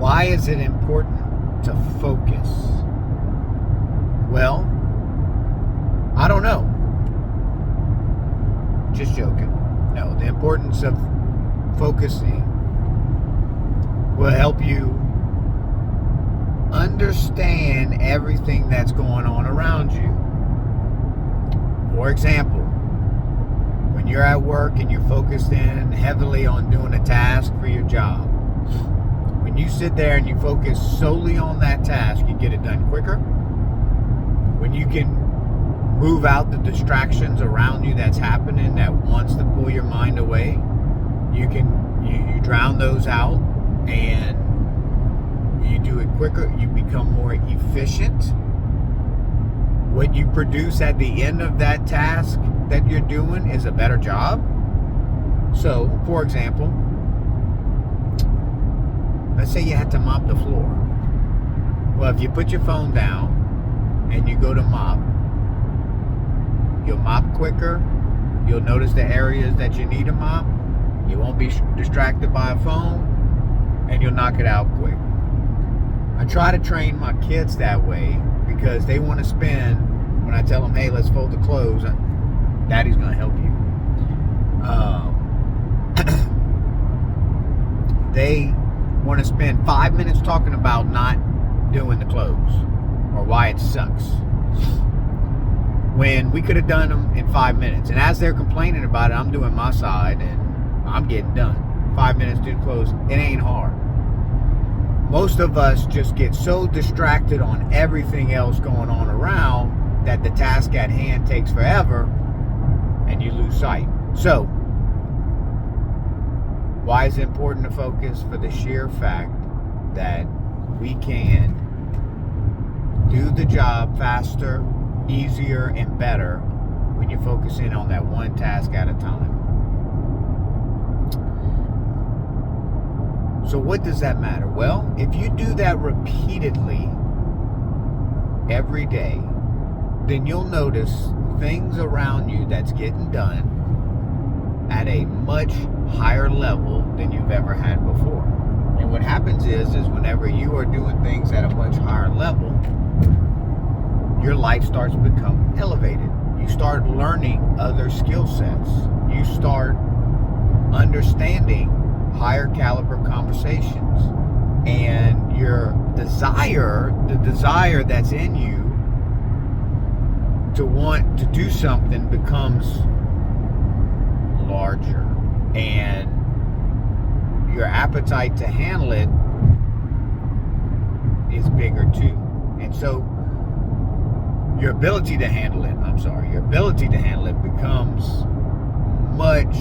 Why is it important to focus? Well, I don't know. Just joking. No, the importance of focusing will help you understand everything that's going on around you. For example, when you're at work and you're focused in heavily on doing a task for your job, when you sit there and you focus solely on that task, you get it done quicker. When you can move out the distractions around you that's happening that wants to pull your mind away, you drown those out and you do it quicker. You become more efficient. What you produce at the end of that task that you're doing is a better job. So, for example, let's say you had to mop the floor. Well, if you put your phone down and you go to mop, you'll mop quicker. You'll notice the areas that you need to mop. You won't be distracted by a phone, and you'll knock it out quick. I try to train my kids that way because they want to spend, when I tell them, hey, let's fold the clothes, Daddy's going to help you. They want to spend 5 minutes talking about not doing the clothes or why it sucks, when we could have done them in 5 minutes. And as they're complaining about it, I'm doing my side and I'm getting done. 5 minutes, do the clothes. It ain't hard. Most of us just get so distracted on everything else going on around that the task at hand takes forever and you lose sight. So, why is it important to focus? For the sheer fact that we can do the job faster, easier, and better when you focus in on that one task at a time. So what does that matter? Well, if you do that repeatedly every day, then you'll notice things around you that's getting done at a much higher level than you've ever had before. And what happens is whenever you are doing things at a much higher level, your life starts to become elevated. You start learning other skill sets. You start understanding higher caliber conversations. And your desire, the desire that's in you to want to do something, becomes larger. And your appetite to handle it is bigger too. And so your ability to handle it becomes much,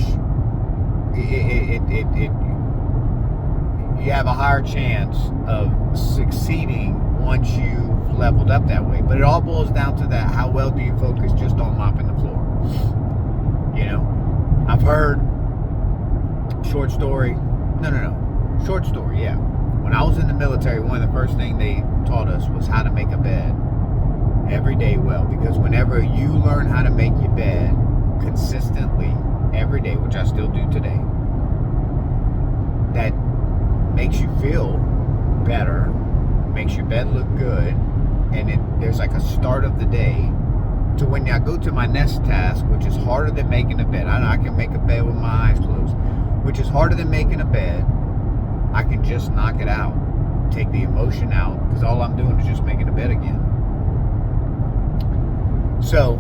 you have a higher chance of succeeding once you've leveled up that way. But it all boils down to that: how well do you focus just on mopping the floor? You know, I've heard short story, yeah. When I was in the military, one of the first things they taught us was how to make a bed every day well. Because whenever you learn how to make your bed consistently every day, which I still do today, that makes you feel better, makes your bed look good, and there's like a start of the day to when I go to my next task, which is harder than making a bed. I know I can make a bed with my eyes closed, which is harder than making a bed. I can just knock it out, take the emotion out, because all I'm doing is just making a bed again. So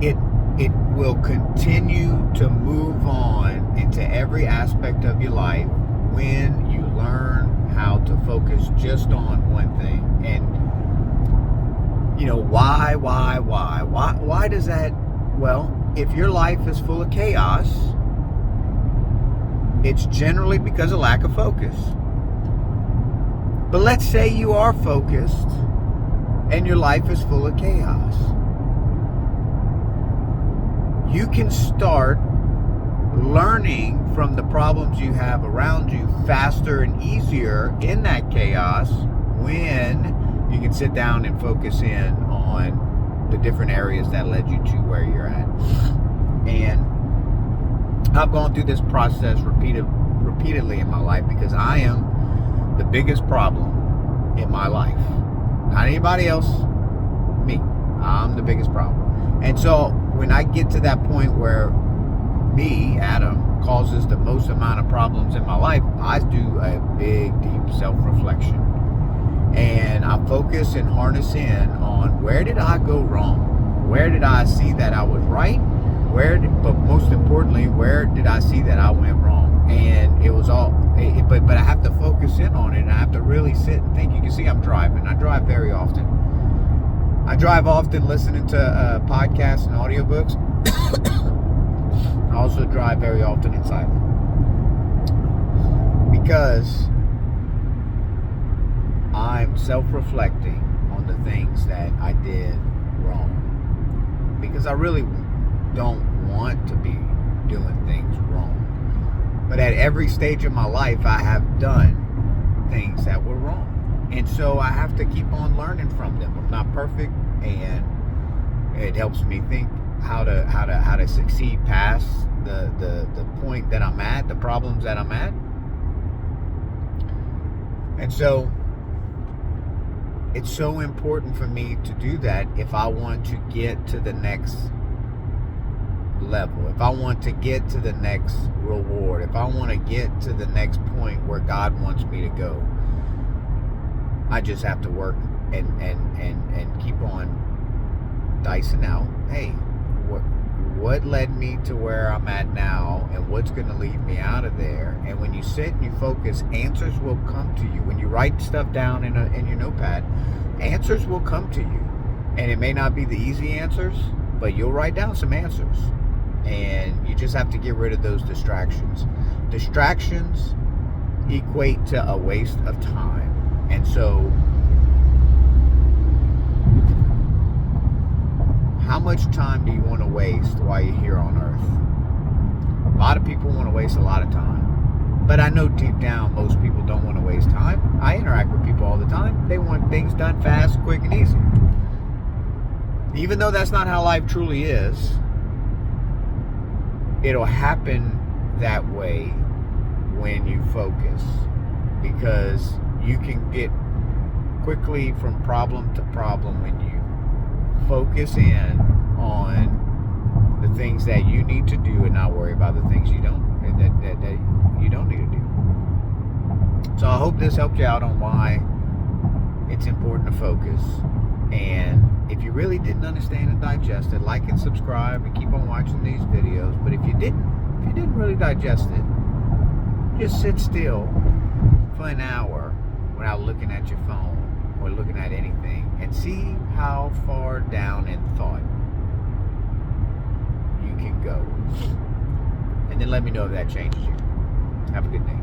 it will continue to move on into every aspect of your life when you learn how to focus just on one thing. And you know, why does that? Well, if your life is full of chaos, it's generally because of lack of focus. But let's say you are focused and your life is full of chaos. You can start learning from the problems you have around you faster and easier in that chaos when you can sit down and focus in on the different areas that led you to where you're at. And I've gone through this process repeated repeatedly in my life because I am the biggest problem in my life. Not anybody else, me. I'm the biggest problem. And so when I get to that point where me, Adam, causes the most amount of problems in my life, I do a big, deep self-reflection. And I focus and harness in on where did I go wrong? Where did I see that I was right? But most importantly, where did I see that I went wrong? And it was all, but I have to focus in on it, and I have to really sit and think. You can see I'm driving. I drive very often. I drive often listening to podcasts and audiobooks. I also drive very often in silence. Because I'm self-reflecting on the things that I did wrong. Because I really don't want to be doing things wrong. But at every stage of my life, I have done things that were wrong. And so I have to keep on learning from them. I'm not perfect, and it helps me think how to succeed past the point that I'm at, the problems that I'm at. And so it's so important for me to do that if I want to get to the next level, if I want to get to the next reward, if I want to get to the next point where God wants me to go. I just have to work and keep on dicing out, hey, what led me to where I'm at now, and what's going to lead me out of there? And when you sit and you focus, answers will come to you. When you write stuff down in your notepad, answers will come to you. And it may not be the easy answers, but you'll write down some answers. And you just have to get rid of those distractions. Distractions equate to a waste of time. And so, how much time do you want to waste while you're here on earth? A lot of people want to waste a lot of time. But I know deep down most people don't want to waste time. I interact with people all the time. They want things done fast, quick, and easy. Even though that's not how life truly is, it'll happen that way when you focus. Because you can get quickly from problem to problem when you focus in on the things that you need to do and not worry about the things you don't that you don't need to do. So I hope this helped you out on why it's important to focus. And if you really didn't understand and digest it, like and subscribe and keep on watching these videos. But if you didn't really digest it, just sit still for an hour without looking at your phone or looking at anything, and see how far down in thought you can go. And then let me know if that changes you. Have a good day.